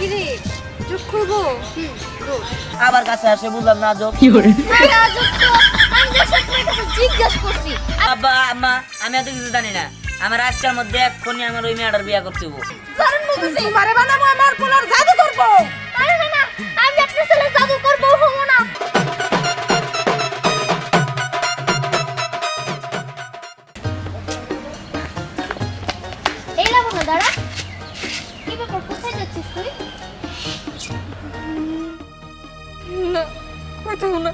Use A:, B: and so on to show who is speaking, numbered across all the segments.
A: কিরে যোগ করবো?
B: আবার কাছে আসে বুঝলাম না যোগ
A: জিজ্ঞেস করছি।
B: আব্বা আম্মা আমি এত কিছু জানি না। আমার আজকের মধ্যে এক্ষুনি আমার ওই মেয়েটার বিয়ে করতে হবো।
A: তোমারে বানাবো আমার পোলার জাদু করবো। আরে না না, আমি আপনার ছেলে জাদু করবো হবো না। এই লাবো না, দাঁড়া। কি ব্যাপার, কোথায় যাচ্ছিস তুই?
C: না কোথাও না,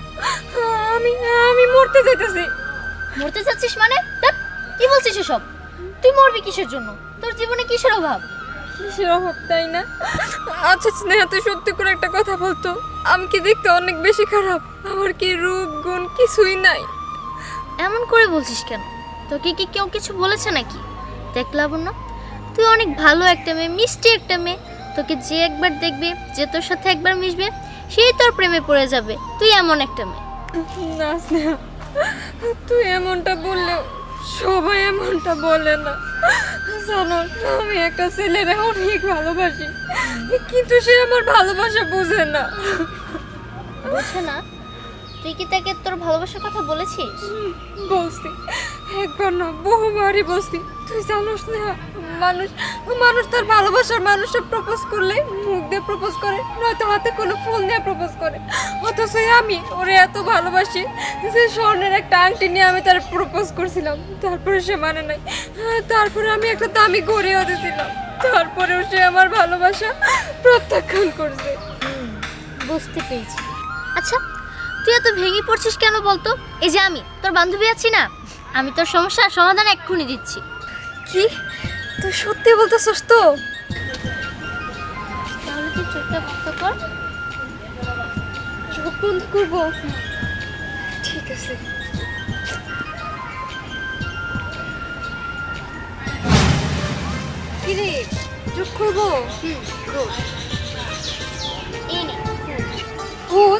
C: আমি আমি মরতে যাইতেছি।
A: মরতে যাচ্ছিস মানে? ধ্যাৎ, কি বলছিস এসব? তুই মরবি কিসের জন্য? তোর জীবনে কিসের অভাব?
C: কিসের অভাব তাই না? আচ্ছা স্নেহা, তুই সত্যি করে একটা কথা বলতো, আমি কি দেখতে অনেক বেশি খারাপ? আমার কি রূপ গুণ কিছুই নাই?
A: এমন করে বলছিস কেন? তোকে কি কেউ কিছু বলেছে নাকি? দেখ লাবণ্য, তুই অনেক ভালো একটা মেয়ে, মিষ্টি একটা মেয়ে। তোকে যে একবার দেখবে, যে তোর সাথে একবার মিশবে, সেই তোর প্রেমে পড়ে যাবে। তুই এমন একটা মেয়ে।
C: না স্নেহা, তুই এমনটা বললেও সবাই এমনটা বলে না। জানো, আমি একটা ছেলেরে অনেক ভালোবাসি, কিন্তু সে আমার ভালোবাসা বোঝে না।
A: বুঝছে না? তুই কি তাকে তোর ভালোবাসার কথা বলেছিস?
C: বলছি, একবার না বহুবারই বলছি। তুই জানোস না, মানুষ মানুষ তার ভালোবাসার মানুষটা প্রপোজ করলে মুখ দিয়ে প্রপোজ করে, নয়তো হাতে কোনো ফুল দিয়ে প্রপোজ করে। অথচ আমি ওরে এত ভালোবাসি যে স্বর্ণের একটা আংটি নিয়ে আমি তার প্রপোজ করছিলাম, তারপরে সে মানে নাই। তারপরে আমি একটা দামি ঘড়িও দিয়েছিলাম, তারপরেও সে আমার ভালোবাসা প্রত্যাখ্যান করছে।
A: বুঝতে পেরেছি। আচ্ছা, তুই এত ভেঙে পড়ছিস কেন বলতো? এই যে আমি তোর বান্ধবী আছি না, আমি তোর সমস্যার সমাধান এক্ষুনি দিচ্ছি।
C: কি তুই সত্যি বলতেছস তো?
A: তাহলে তুই চোখটা বন্ধ কর।
C: চোখ বন্ধ করবো? ঠিক আছে।
A: কিরে যোগ করবো? এই নে
C: ফুল?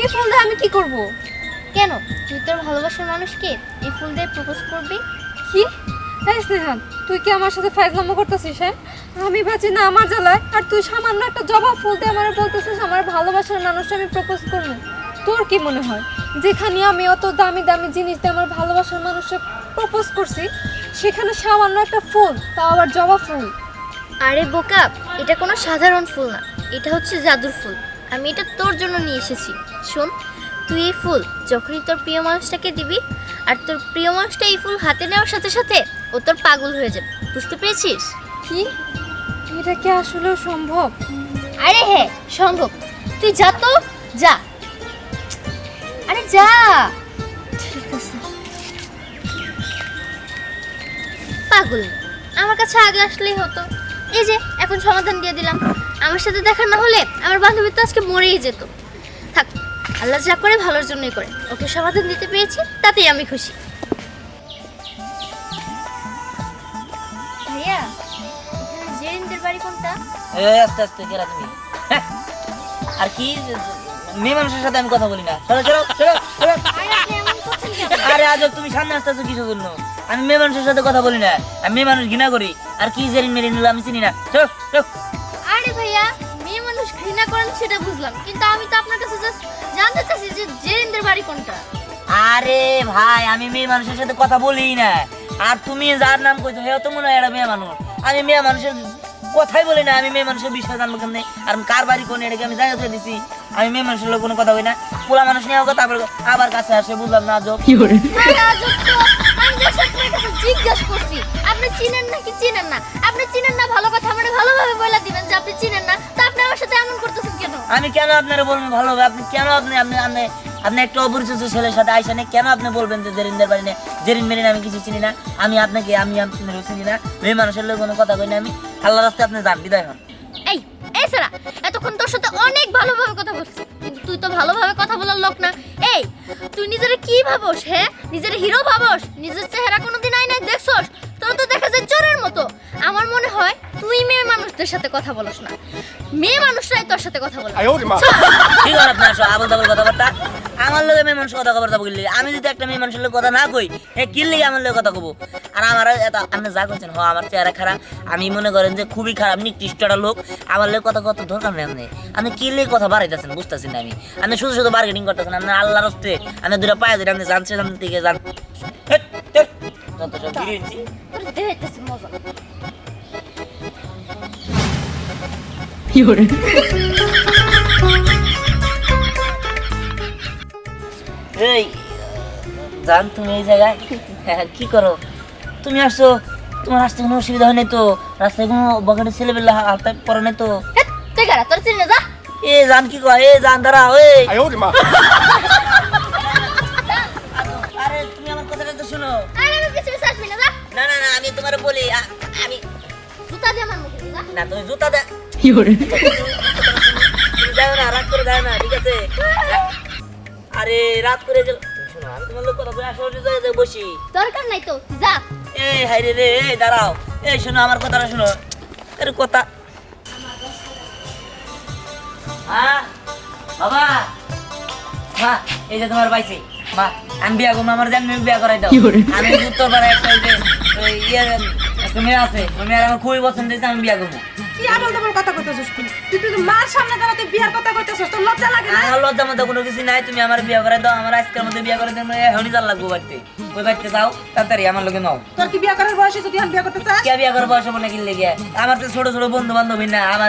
C: এই ফুল দিয়ে আমি কি করব?
A: কেন, তুই তোর ভালোবাসার মানুষকে এই ফুল দিয়ে প্রপোজ করবি?
C: কি? এই স্নেহান, তুই কি আমার সাথে ফাইজলামো করতেছিস? হ্যাঁ, আমি বাঁচি না আমার জ্বালায়, আর তুই সামান্য একটা জবা ফুল দিয়ে আমার বলতেছিস আমার ভালোবাসার মানুষটা আমি প্রপোজ করবো? তোর কি মনে হয় যেখানে আমি অত দামি দামি জিনিস দিয়ে আমার ভালোবাসার মানুষকে প্রপোজ করছি, সেখানে সামান্য একটা ফুল, তাও আবার জবা ফুল?
A: আরে বোকা, এটা কোনো সাধারণ ফুল না, এটা হচ্ছে জাদুর ফুল। আমি এটা তোর জন্য নিয়ে এসেছি। শোন, তুই এই ফুল যখনই তোর প্রিয় মানুষটাকে দিবি, আর তোর প্রিয় মানুষটা এই ফুল হাতে নেওয়ার সাথে সাথে ও তোর পাগল হয়ে যাবে। বুঝতে পেরেছিস?
C: কি? এটা কি আসলেও সম্ভব?
A: আরে হ্যাঁ, সম্ভব। তুই যা তো, যা। আরে যা।
C: ঠিক আছে।
A: পাগল না, আমার কাছে আগে আসলেই হতো। এই যে এখন সমাধান দিয়ে দিলাম। আমার সাথে দেখা না হলে আমার বান্ধবী তো আজকে মরেই যেত। থাক, আল্লাহ যা করে ভালোর জন্যই করে। ওকে সমাধান দিতে পেরেছি, তাতেই আমি খুশি। ভাইয়া, এখানে জেরিনদের বাড়ি কোনটা?
B: এই আস্তে আস্তে কেরা তুমি? হ্যাঁ, আর কি মেয়ে মানুষের সাথে আমি কথা বলি না। চলো চলো চলো চলো।
A: আরে আপনি এমন করছেন কেন?
B: আরে আজব, তুমি সামনে আসতেছো কিসের জন্য? আমি মেয়ে মানুষের সাথে কথা বলি না, আমি মেয়ে মানুষ ঘৃণা করি। আর কি জেরিন মেরিন আমি চিনি না। চলো চলো।
A: আরে ভাইয়া, মেয়ে মানুষ ঘৃণা করেন সেটা বুঝলাম, কিন্তু আমি তো আপনার কাছে জাস্ট জানতে চাইছি যে জেরিনদের বাড়ি কোনটা।
B: আরে ভাই, আমি মেয়ে মানুষের সাথে কথা বলি না। আর তুমি যার নাম কইছো হেও তো মনে হয় এটা মেয়ে মানুষ। আমি মেয়ে মানুষের কথাই বলি না। আমি মেয়ে মানুষের বিষয় জানবো কেমনে? আর কার বাড়ি কোন এটাকে আমি জানিয়ে দিছি। আমি মেয়ে মানুষের লোক কোনো কথা বলি না। পোলা মানুষ নিয়ে কথা আবার কাছে আসে বুঝলাম না যোগ।
A: আরে আজব তো, আমি জাস্ট আপনার কাছে জিজ্ঞেস করছি আপনি চিনেন নাকি চিনেন না। আপনি চিনেন না, ভালো কথা মানে ভালোভাবে বলে দিবেন যে আপনি চিনেন না। তা আপনি আমার সাথে এমন করতেছেন কেন?
B: আমি কেন আপনারা বলবো ভালো হবে? আপনি কেন আপনি আপনি আপনি আপনি একটা অপরিচিত ছেলের সাথে আইসা নেই, কেন আপনি বলবেন যে জেরিনদের বাড়ি নেই? জেরিন মেরিন আমি কিছু চিনি না। আমি আপনাকে চিনি না। মেয়ে মানুষের লোক কোনো কথা কই না আমি। আল্লাহ রাস্তায় আপনি যান, বিদায় হন।
A: এই এই সারা, এতক্ষণ তোর সাথে অনেক ভালোভাবে কথা বলছি, কিন্তু তুই তো ভালোভাবে কথা বলার লোক না। এই তুই নিজেরে কি ভাবস? হ্যাঁ, নিজের হিরো ভাবস? নিজের চেহারা কোনোদিন আয়নায় দেখছস? তোর তো দেখা যায় চোরের মতো। আমার মনে হয় তুই মেয়ে মানুষদের সাথে কথা বলস না, মেয়ে মানুষরাই তোর সাথে কথা বলে।
B: ঠিক আছে, আপনার আবল তাবল কথাবার্তা। আমার লগে মেয়ে মানুষ কথা কবার যাবো কিনলে আমি যদি একটা মেয়ে মানুষের লগে কথা না কই হে কিনলে আমার লগে কথা কব আর আমার আপনি যা করছেন হ আমার চেহারা খারাপ আমি মনে করেন যে খুবই খারাপ নিকৃষ্ট একটা লোক আমার লগে কথা কত দরকার নেই আপনি কিনলে কথা বাড়াইতেছেন বুঝতেছেন না আমি শুধু শুধু বার্গেনিং করতেছেন আপনি আল্লাহর হস্তে আমি দুটা পায়ে ধরে আপনি জানছে জানতে থেকে যান যত সব বিরিয়েছি
A: দেখতেছি মজা
B: এই জান তুমি এই জায়গায় কি করো তুমি আসছো তোমার আসতে কোনো অসুবিধা হয় নাই তো রাস্তায় কোনো বকেটের ছেলেবেলা হালতে পড়ে নাই তো
A: হেৎ, তুই কারা তোর চিনে যা
B: এ জান কি কয় এ জান দাঁড়া ওই
D: 哎呦我的妈！
B: আরে তুমি আমার কথাটা তো শোনো
A: আরে আমি পিছে পিছে আসবি না যা
B: না না না আমি তোমার বলি আমি
A: জুতা দিয়ে আমার মুখে যা
B: না তুমি জুতা দে তুমি যাও না রাত করে যাও না ঠিক আছে আরে রাত করে গেল তুমি শোনো আমি তোমার লোক কথা বলে আসলে জায়গায় বসি
A: দরকার নাই তো তুই যা
B: এই হাইরে রে এই দাঁড়াও এই শোনো আমার কথাটা শোনো এর কথা হ্যাঁ বাবা মা এই যে তোমার পাইছি মা আমি বিয়া করবো আমার জানি বিয়া করাই দাও আমি উত্তর পাড়ায় একটা যে ওই ইয়ে একটা মেয়ে আছে ওই মেয়ের আমার খুবই পছন্দ হয়েছে আমি বিয়া করবো
E: কি আবল তাবল কথা কইতেছিস তুই তুই তো মার সামনে দাঁড়া তুই বিয়ার কথা কইতেছিস তোর লজ্জা লাগে না
B: আমার লজ্জার মধ্যে কোনো কিছু নাই তুমি আমার বিয়া করে দাও আমার আজকের মধ্যে বিয়া করে দাও এখনই যার লাগবো বাড়িতে ওই বাড়িতে যাও তাড়াতাড়ি আমার লোকে নাও
E: তোর কি বিয়া করার বয়স হয়েছে তুই এখন বিয়া করতে চাস
B: কে বিয়া করে বয়স বলে কিনলে গিয়ে আমার তো ছোট ছোট বন্ধু বান্ধবী না আমার